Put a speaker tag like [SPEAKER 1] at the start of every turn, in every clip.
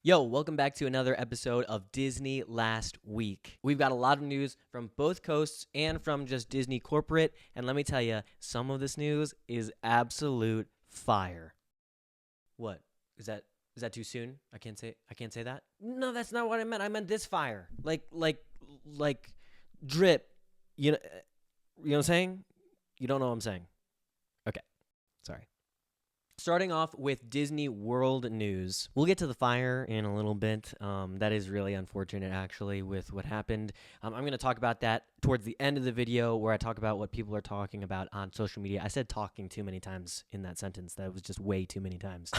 [SPEAKER 1] Yo, welcome back to another episode of Disney Last Week. We've got a lot of news from both coasts and from just Disney corporate, and let me tell you, some of this news is absolute fire. What? Is that too soon? I can't say that. No, that's not what I meant. I meant this fire. Like drip. You know what I'm saying? You don't know what I'm saying. Okay. Sorry. Starting off with Disney World news. We'll get to the fire in a little bit. That is really unfortunate, actually, with what happened. I'm going to talk about that towards the end of the video where I talk about what people are talking about on social media. I said talking too many times in that sentence. That was just way too many times.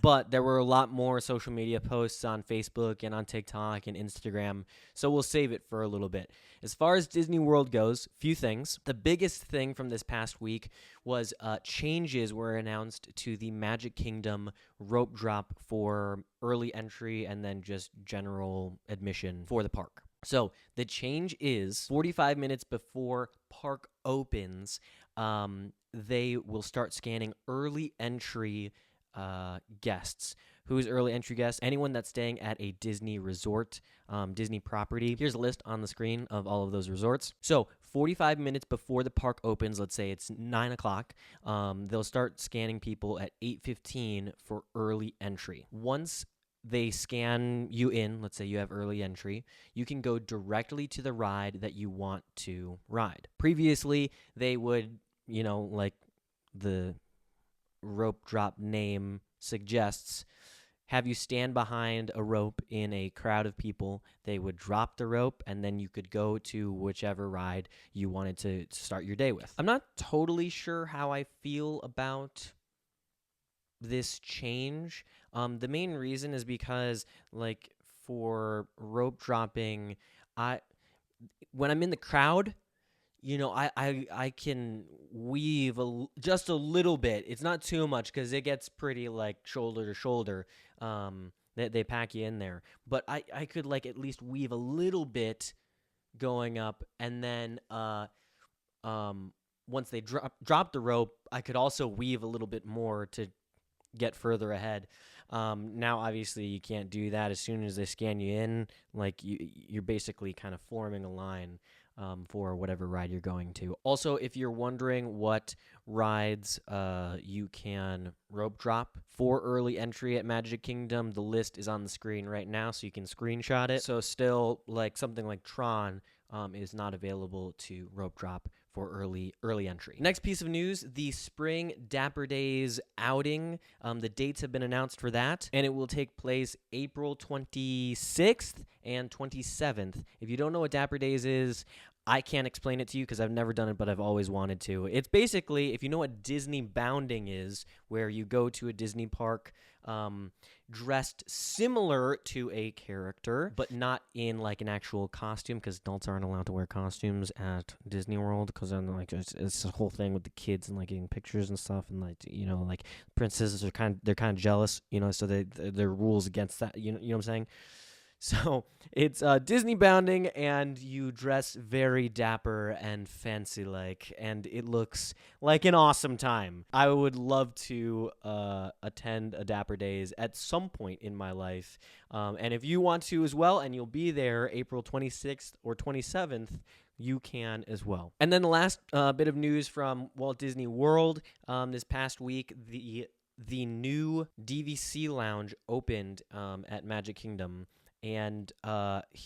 [SPEAKER 1] But there were a lot more social media posts on Facebook and on TikTok and Instagram, so we'll save it for a little bit. As far as Disney World goes, few things. The biggest thing from this past week was changes were announced to the Magic Kingdom rope drop for early entry and then just general admission for the park. So the change is 45 minutes before park opens, they will start scanning early entry guests. Who's early entry guests? Anyone that's staying at a Disney resort, Disney property. Here's a list on the screen of all of those resorts. So 45 minutes before the park opens, let's say it's 9 o'clock, they'll start scanning people at 8:15 for early entry. Once they scan you in, let's say you have early entry, you can go directly to the ride that you want to ride. Previously, they would, like the rope drop name suggests, have you stand behind a rope in a crowd of people. They would drop the rope, and then you could go to whichever ride you wanted to start your day with. I'm not totally sure how I feel about this change. The main reason is because, for rope dropping, when I'm in the crowd, I can weave just a little bit. It's not too much because it gets pretty shoulder to shoulder. They pack you in there, but I could at least weave a little bit going up, and then once they drop the rope, I could also weave a little bit more to get further ahead. Now, obviously, you can't do that. As soon as they scan you in, you're basically kind of forming a line for whatever ride you're going to. Also, if you're wondering what rides you can rope drop for early entry at Magic Kingdom, the list is on the screen right now, so you can screenshot it. So still, something like Tron is not available to rope drop for early entry. Next piece of news, the Spring Dapper Days outing. The dates have been announced for that, and it will take place April 26th and 27th. If you don't know what Dapper Days is, I can't explain it to you because I've never done it, but I've always wanted to. It's basically, if you know what Disney bounding is, where you go to a Disney park dressed similar to a character, but not in an actual costume, because adults aren't allowed to wear costumes at Disney World, because it's a whole thing with the kids and getting pictures and stuff, and princesses are kind of jealous, so there are rules against that. You know what I'm saying? So it's Disney bounding, and you dress very dapper and fancy-like, and it looks like an awesome time. I would love to attend a Dapper Days at some point in my life, and if you want to as well, and you'll be there April 26th or 27th, you can as well. And then the last bit of news from Walt Disney World this past week, the new DVC lounge opened at Magic Kingdom. And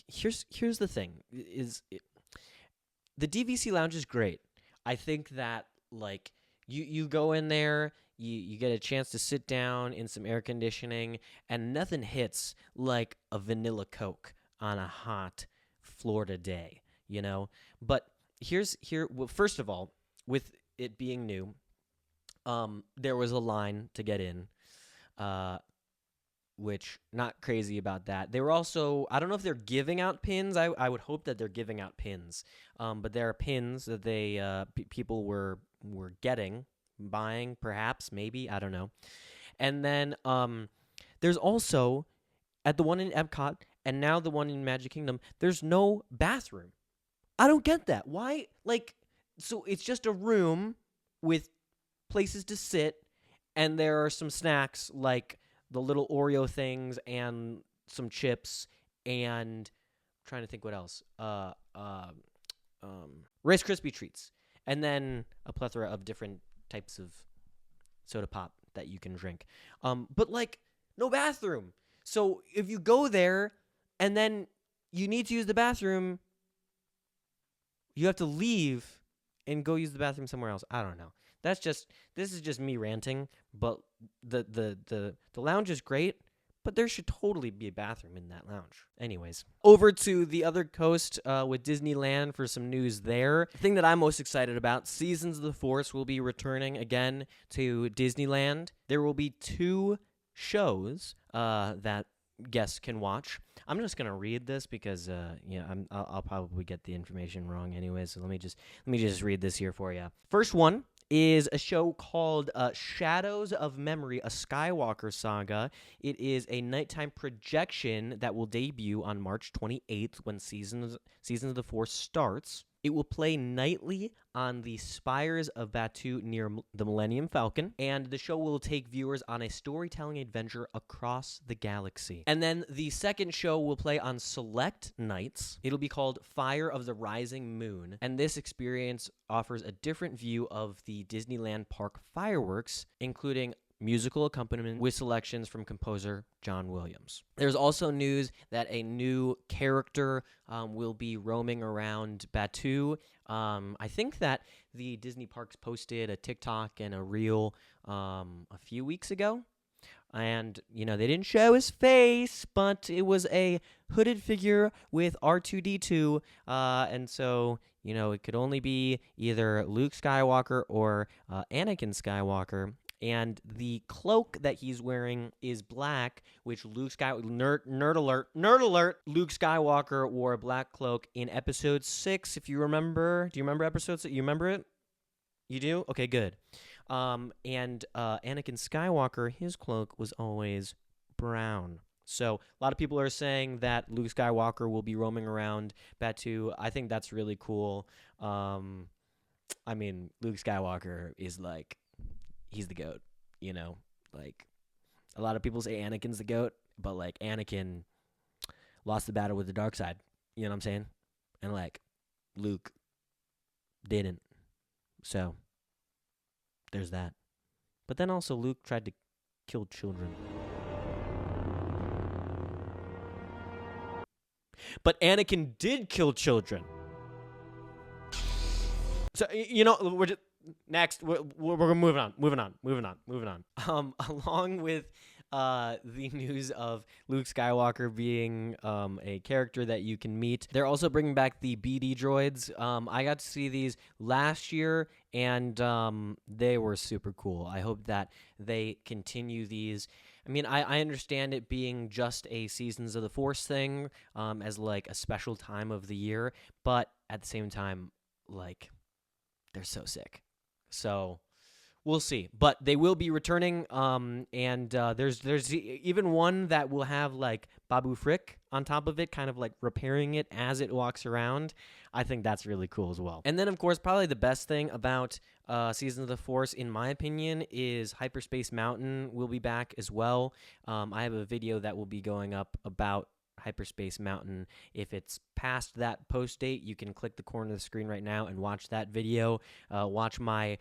[SPEAKER 1] here's the thing: the DVC lounge is great. I think that you go in there, you get a chance to sit down in some air conditioning, and nothing hits like a vanilla Coke on a hot Florida day, But well, first of all, with it being new, there was a line to get in. Which, not crazy about that. They were also, I don't know if they're giving out pins. I would hope that they're giving out pins. But there are pins that they people were buying, perhaps, maybe, I don't know. And then there's also, at the one in Epcot, and now the one in Magic Kingdom, there's no bathroom. I don't get that. Why? So it's just a room with places to sit, and there are some snacks the little Oreo things and some chips and I'm trying to think what else. Rice Krispie treats, and then a plethora of different types of soda pop that you can drink. But like no bathroom. So if you go there and then you need to use the bathroom, you have to leave and go use the bathroom somewhere else. I don't know. This is just me ranting, but the lounge is great, but there should totally be a bathroom in that lounge. Anyways, over to the other coast with Disneyland for some news there. The thing that I'm most excited about, Seasons of the Force will be returning again to Disneyland. There will be 2 shows that guests can watch. I'm just gonna read this because I'll probably get the information wrong anyway. So let me just read this here for you. First one is a show called Shadows of Memory, a Skywalker saga. It is a nighttime projection that will debut on March 28th when Seasons of the Force starts. It will play nightly on the spires of Batuu near the Millennium Falcon, and the show will take viewers on a storytelling adventure across the galaxy. And then the second show will play on select nights. It'll be called Fire of the Rising Moon, and this experience offers a different view of the Disneyland Park fireworks, including musical accompaniment with selections from composer John Williams. There's also news that a new character will be roaming around Batuu. I think that the Disney Parks posted a TikTok and a reel a few weeks ago. And, they didn't show his face, but it was a hooded figure with R2-D2. And so, it could only be either Luke Skywalker or Anakin Skywalker. And the cloak that he's wearing is black, which Luke Skywalker, nerd alert, Luke Skywalker wore a black cloak in episode 6, if you remember. Do you remember episode 6? You remember it? You do? Okay, good. And Anakin Skywalker, his cloak was always brown. So a lot of people are saying that Luke Skywalker will be roaming around Batuu. I think that's really cool. Luke Skywalker is like, he's the GOAT, Like, a lot of people say Anakin's the GOAT, but, like, Anakin lost the battle with the dark side. You know what I'm saying? And, like, Luke didn't. So, there's that. But then also Luke tried to kill children. But Anakin did kill children. So, we're just... Next, we're moving on. Along with the news of Luke Skywalker being a character that you can meet, they're also bringing back the BD droids. I got to see these last year, and they were super cool. I hope that they continue these. I understand it being just a Seasons of the Force thing, as like a special time of the year, but at the same time, like, they're so sick. So we'll see, but they will be returning. And there's even one that will have like Babu Frick on top of it, kind of like repairing it as it walks around. I think that's really cool as well. And then, of course, probably the best thing about Seasons of the Force, in my opinion, is Hyperspace Mountain will be back as well. I have a video that will be going up about Hyperspace Mountain. If it's past that post date, you can click the corner of the screen right now and watch that video. Watch my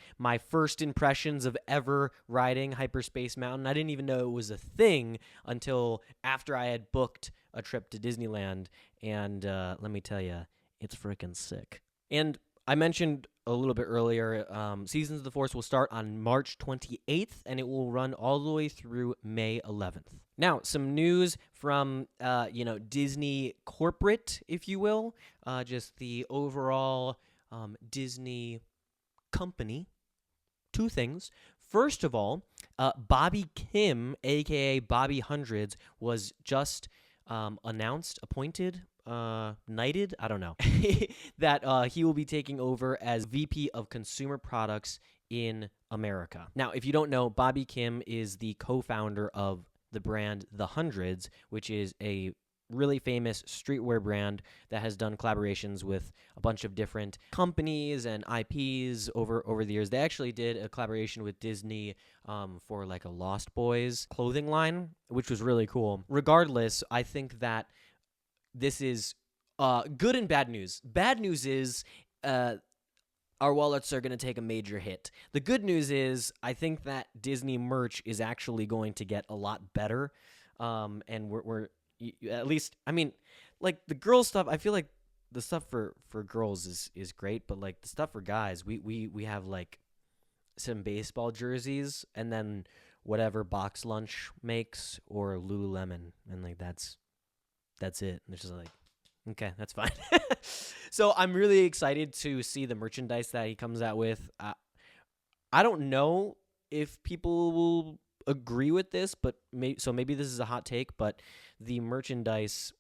[SPEAKER 1] first impressions of ever riding Hyperspace Mountain. I didn't even know it was a thing until after I had booked a trip to Disneyland, and let me tell you, it's freaking sick. And I mentioned a little bit earlier, Seasons of the Force will start on March 28th, and it will run all the way through May 11th. Now, some news from, Disney corporate, if you will, just the overall Disney company. 2 things. First of all, Bobby Kim, a.k.a. Bobby Hundreds, was just appointed, knighted, I don't know, that he will be taking over as VP of Consumer Products in America. Now, if you don't know, Bobby Kim is the co-founder of the brand The Hundreds, which is a really famous streetwear brand that has done collaborations with a bunch of different companies and IPs over the years. They actually did a collaboration with Disney for like a Lost Boys clothing line, which was really cool. Regardless, I think that this is good and bad news. Bad news is our wallets are going to take a major hit. The good news is I think that Disney merch is actually going to get a lot better. And we're at least, I mean, like the girl stuff, I feel like the stuff for girls is great, but like the stuff for guys, we have like some baseball jerseys and then whatever Box Lunch makes or Lululemon, and like that's it. And it's just like, okay, that's fine. So I'm really excited to see the merchandise that he comes out with. I don't know if people will agree with this, but maybe this is a hot take, but the merchandise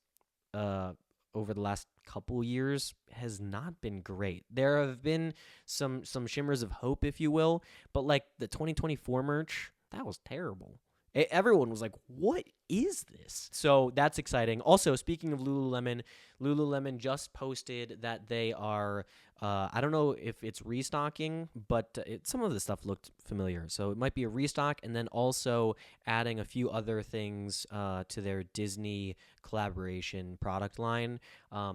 [SPEAKER 1] over the last couple years has not been great. There have been some shimmers of hope, if you will, but like the 2024 merch, that was terrible. Everyone was like, what is this? So that's exciting. Also, speaking of Lululemon just posted that they are, I don't know if it's restocking, but some of the stuff looked familiar. So it might be a restock and then also adding a few other things to their Disney collaboration product line.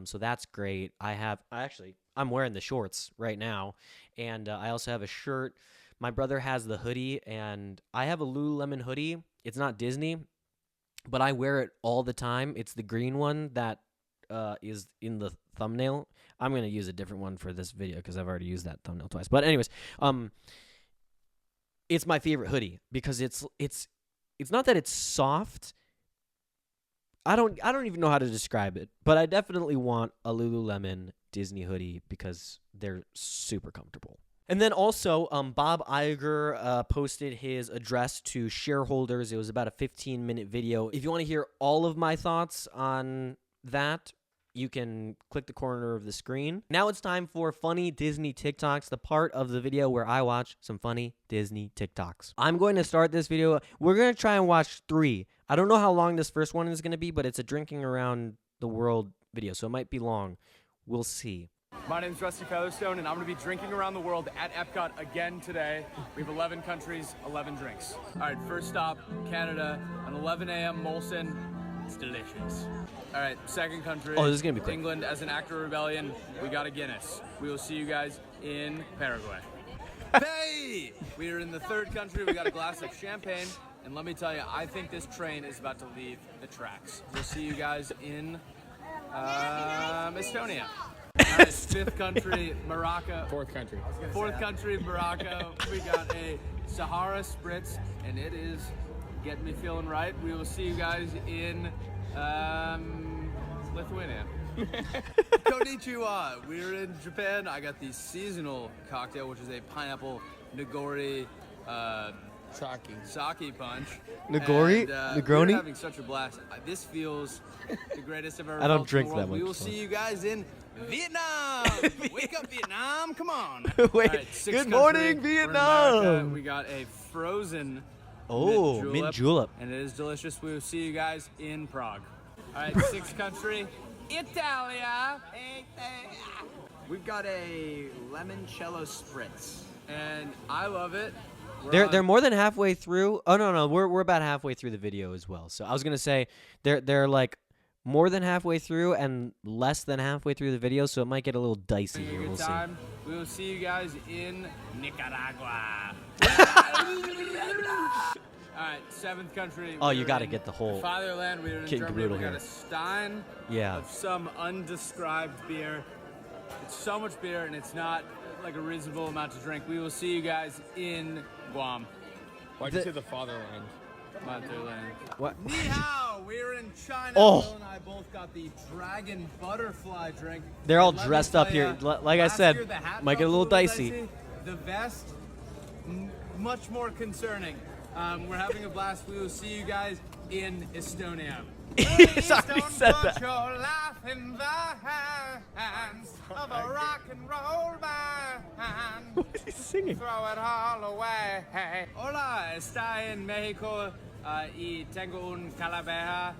[SPEAKER 1] So that's great. I'm wearing the shorts right now, and I also have a shirt. My brother has the hoodie, and I have a Lululemon hoodie. It's not Disney, but I wear it all the time. It's the green one that is in the thumbnail. I'm going to use a different one for this video because I've already used that thumbnail twice. But anyways, it's my favorite hoodie because it's not that it's soft. I don't even know how to describe it, but I definitely want a Lululemon Disney hoodie because they're super comfortable. And then also, Bob Iger posted his address to shareholders. It was about a 15-minute video. If you want to hear all of my thoughts on that, you can click the corner of the screen. Now it's time for funny Disney TikToks, the part of the video where I watch some funny Disney TikToks. I'm going to start this video. We're going to try and watch 3. I don't know how long this first one is going to be, but it's a drinking around the world video, so it might be long. We'll see.
[SPEAKER 2] My name is Rusty Featherstone, and I'm going to be drinking around the world at Epcot again today. We have 11 countries, 11 drinks. All right, first stop, Canada, an 11 a.m. Molson. It's delicious. All right, second country.
[SPEAKER 1] Oh, this is going to be quick.
[SPEAKER 2] England, as an act of rebellion, we got a Guinness. We will see you guys in Paraguay. Hey! We are in the third country. We got a glass of champagne. And let me tell you, I think this train is about to leave the tracks. We'll see you guys in Estonia. All right, fifth country, Morocco.
[SPEAKER 3] Fourth country.
[SPEAKER 2] Fourth country, Morocco. We got a Sahara Spritz, and it is getting me feeling right. We will see you guys in Lithuania. Konnichiwa. We're in Japan. I got the seasonal cocktail, which is a pineapple nigori sake punch.
[SPEAKER 1] Nigori?
[SPEAKER 2] And,
[SPEAKER 1] Negroni?
[SPEAKER 2] We're having such a blast. This feels the greatest I've ever
[SPEAKER 1] I don't
[SPEAKER 2] felt
[SPEAKER 1] drink
[SPEAKER 2] in the
[SPEAKER 1] that
[SPEAKER 2] world. We
[SPEAKER 1] much,
[SPEAKER 2] will
[SPEAKER 1] so.
[SPEAKER 2] see you guys in Vietnam. Wake up, Vietnam. Come on.
[SPEAKER 1] Wait.
[SPEAKER 2] All right, sixth
[SPEAKER 1] Good
[SPEAKER 2] country.
[SPEAKER 1] morning,
[SPEAKER 2] We're in
[SPEAKER 1] Vietnam.
[SPEAKER 2] America. We got a frozen
[SPEAKER 1] Mint julep.
[SPEAKER 2] and it is delicious. We will see you guys in Prague. All right, sixth country, Italia.
[SPEAKER 4] We've got a limoncello spritz.
[SPEAKER 2] And I love it.
[SPEAKER 1] They're more than halfway through. Oh no, we're about halfway through the video as well. So I was gonna say they're like more than halfway through and less than halfway through the video, so it might get a little dicey here. We'll see.
[SPEAKER 2] We will see you guys in Nicaragua. All right, seventh country.
[SPEAKER 1] Oh, you got to get the whole
[SPEAKER 2] Fatherland. We were in
[SPEAKER 1] kit and
[SPEAKER 2] Germany.
[SPEAKER 1] caboodle
[SPEAKER 2] We got
[SPEAKER 1] here.
[SPEAKER 2] a Stein
[SPEAKER 1] Yeah.
[SPEAKER 2] of some undescribed beer. It's so much beer, and it's not like a reasonable amount to drink. We will see you guys in Guam.
[SPEAKER 3] Why'd you say the fatherland?
[SPEAKER 2] Fatherland.
[SPEAKER 1] What?
[SPEAKER 2] Ni hao, we're in China.
[SPEAKER 1] Oh.
[SPEAKER 2] Will and I both got the dragon butterfly drink.
[SPEAKER 1] They're all
[SPEAKER 2] And let me
[SPEAKER 1] dressed
[SPEAKER 2] tell
[SPEAKER 1] up here.
[SPEAKER 2] ya,
[SPEAKER 1] Like I
[SPEAKER 2] last
[SPEAKER 1] said,
[SPEAKER 2] year the hat
[SPEAKER 1] might get a
[SPEAKER 2] felt
[SPEAKER 1] little dicey.
[SPEAKER 2] The vest, much more concerning. We're having a blast. We will see you guys in Estonia.
[SPEAKER 1] He's already said
[SPEAKER 2] Put
[SPEAKER 1] that.
[SPEAKER 2] your life in the hands of a rock and roll band.
[SPEAKER 1] What is he singing?
[SPEAKER 2] Throw it all away. Hola, está en México y tengo un calavera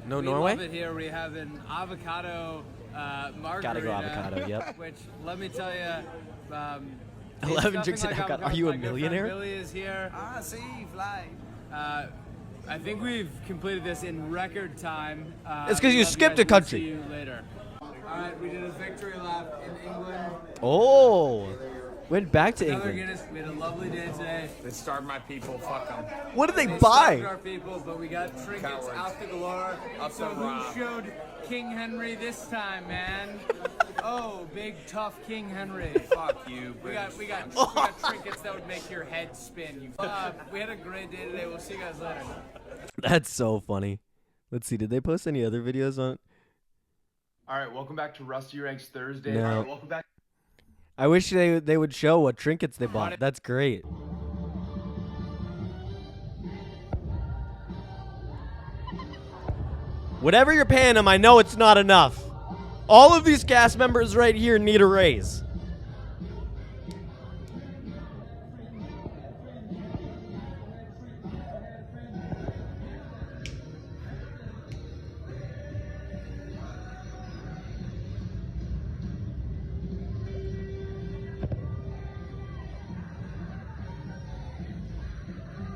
[SPEAKER 1] No
[SPEAKER 2] we
[SPEAKER 1] Norway?
[SPEAKER 2] love it here. We have an avocado margarita.
[SPEAKER 1] Gotta go avocado, yep.
[SPEAKER 2] Which, let me tell you,
[SPEAKER 1] 11 drinks in avocado. Are you a
[SPEAKER 2] My good friend
[SPEAKER 1] millionaire?
[SPEAKER 2] Billy is here.
[SPEAKER 4] Ah, see, fly.
[SPEAKER 2] I think we've completed this in record time.
[SPEAKER 1] It's 'cause you
[SPEAKER 2] love
[SPEAKER 1] skipped
[SPEAKER 2] guys.
[SPEAKER 1] a country.
[SPEAKER 2] We'll see you later. All right, we did a victory lap in England.
[SPEAKER 1] Oh, went back to
[SPEAKER 2] Another
[SPEAKER 1] England.
[SPEAKER 2] Guinness. We had a lovely day today.
[SPEAKER 3] They starved my people. Fuck them.
[SPEAKER 1] What did they
[SPEAKER 2] They
[SPEAKER 1] buy?
[SPEAKER 2] starved our people, but we got trinkets
[SPEAKER 3] Cowards.
[SPEAKER 2] out the galore.
[SPEAKER 3] Up
[SPEAKER 2] So
[SPEAKER 3] the
[SPEAKER 2] who
[SPEAKER 3] rock.
[SPEAKER 2] showed King Henry this time, man? Oh, big tough King Henry.
[SPEAKER 3] Fuck you.
[SPEAKER 2] We got trinkets that would make your head spin. We had a great day today. We'll see you guys later.
[SPEAKER 1] That's so funny. Let's see. Did they post any other videos on?
[SPEAKER 5] All right, welcome back to Rusty Ranks Thursday.
[SPEAKER 1] No.
[SPEAKER 5] All right, welcome back.
[SPEAKER 1] I wish they would show what trinkets they bought. That's great. Whatever you're paying them, I know it's not enough. All of these cast members right here need a raise.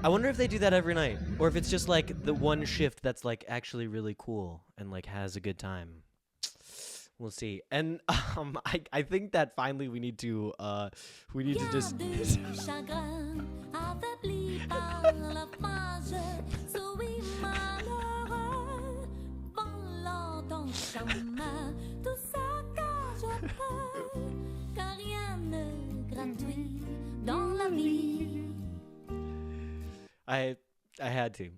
[SPEAKER 1] I wonder if they do that every night, or if it's just like the one shift that's like actually really cool and like has a good time. We'll see. And I think that finally we need to just
[SPEAKER 6] chagrin, affaibli par la phrase, souris malheureux, volant ton chemin, tout ça car je peux, car rien ne gratuit dans la vie.
[SPEAKER 1] I had to.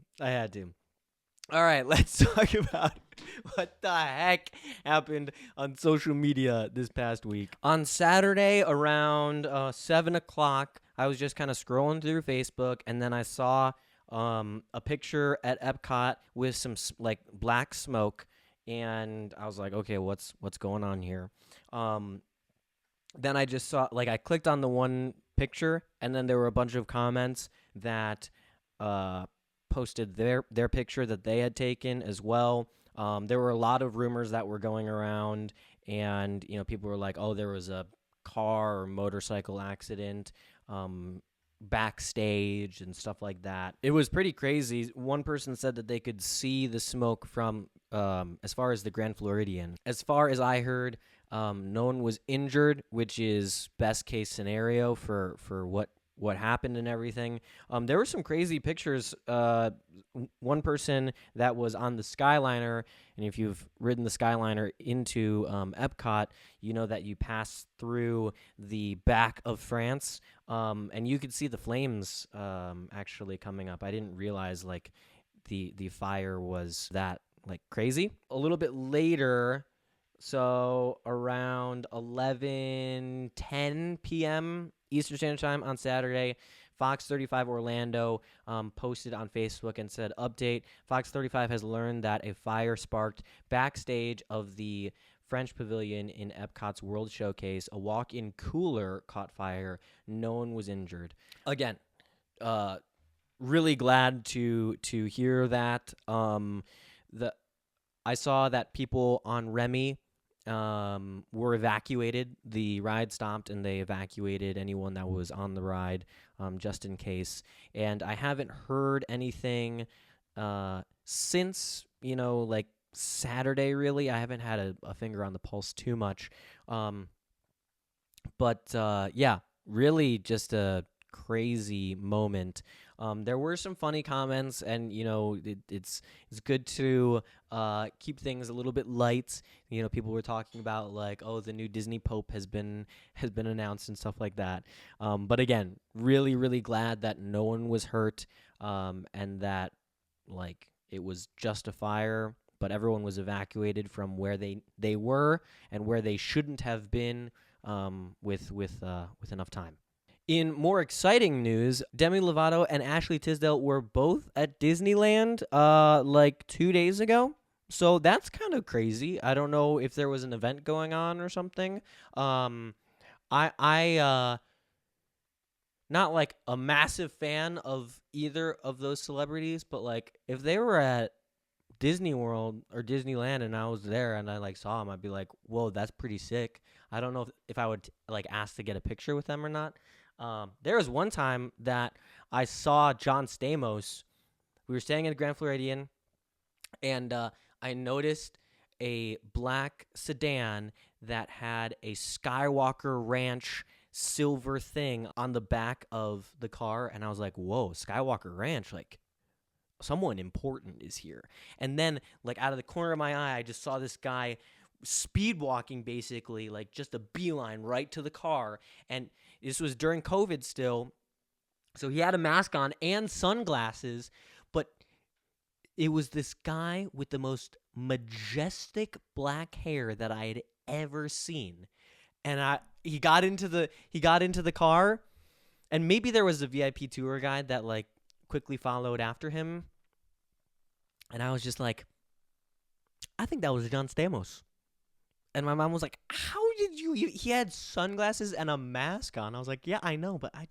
[SPEAKER 1] All right, let's talk about what the heck happened on social media this past week. On Saturday around 7 o'clock, I was just kind of scrolling through Facebook, and then I saw a picture at Epcot with some like black smoke, and I was like, okay, what's going on here? Then I just saw, like, I clicked on the one picture, and then there were a bunch of comments that posted their picture that they had taken as well. There were a lot of rumors that were going around, and people were like, oh, there was a car or motorcycle accident backstage and stuff like that. It was pretty crazy. One person said that they could see the smoke from as far as the Grand Floridian. As far as I heard, no one was injured, which is best case scenario for what happened and everything. There were some crazy pictures. One person that was on the Skyliner, and if you've ridden the Skyliner into Epcot, you know that you pass through the back of France, and you could see the flames actually coming up. I didn't realize like the fire was that like crazy. A little bit later, so around 11:10 p.m. Eastern Standard Time on Saturday, Fox 35 Orlando posted on Facebook and said, update, Fox 35 has learned that a fire sparked backstage of the French Pavilion in Epcot's World Showcase. A walk-in cooler caught fire. No one was injured. Again, really glad to hear that. I saw that people on Remy were evacuated. The ride stopped, and they evacuated anyone that was on the ride, just in case. And I haven't heard anything since, like Saturday, really. I haven't had a finger on the pulse too much. But yeah, really just a crazy moment. There were some funny comments, and it's good to keep things a little bit light. People were talking about like, oh, the new Disney Pope has been announced and stuff like that. But again, really, really glad that no one was hurt, and that like it was just a fire, but everyone was evacuated from where they were and where they shouldn't have been, with enough time. In more exciting news, Demi Lovato and Ashley Tisdale were both at Disneyland like 2 days ago. So that's kind of crazy. I don't know if there was an event going on or something. I not like a massive fan of either of those celebrities, but like if they were at Disney World or Disneyland and I was there and I like saw him, I'd be like, whoa, that's pretty sick. I don't know if I would like ask to get a picture with them or not. There was one time that I saw John Stamos. We were staying in the Grand Floridian, and I noticed a black sedan that had a Skywalker Ranch silver thing on the back of the car, and I was like, whoa, Skywalker Ranch, like someone important is here. And then like out of the corner of my eye, I just saw this guy speed walking, basically like just a beeline right to the car. And this was during COVID still, so he had a mask on and sunglasses, but it was this guy with the most majestic black hair that I had ever seen. And he got into the car, and maybe there was a VIP tour guide that like quickly followed after him. And I was just like, I think that was John Stamos. And my mom was like, how did you he had sunglasses and a mask on. I was like, yeah, I know, but I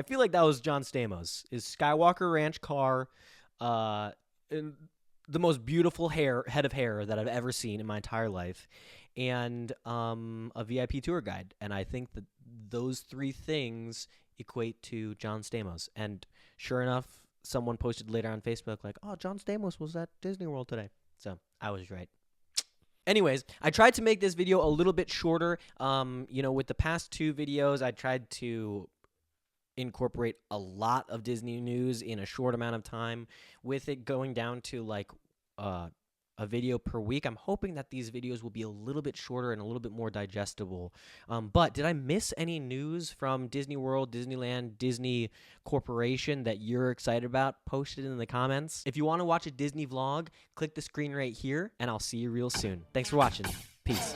[SPEAKER 1] feel like that was John Stamos. His Skywalker Ranch car, and the most beautiful head of hair that I've ever seen in my entire life, and a VIP tour guide. And I think that those three things equate to John Stamos. And sure enough, someone posted later on Facebook like, oh, John Stamos was at Disney World today. So I was right. Anyways, I tried to make this video a little bit shorter. With the past two videos, I tried to incorporate a lot of Disney news in a short amount of time. With it going down to like a video per week, I'm hoping that these videos will be a little bit shorter and a little bit more digestible. But did I miss any news from Disney World, Disneyland, Disney Corporation that you're excited about? Post it in the comments. If you want to watch a Disney vlog, click the screen right here, and I'll see you real soon. Thanks for watching. Peace.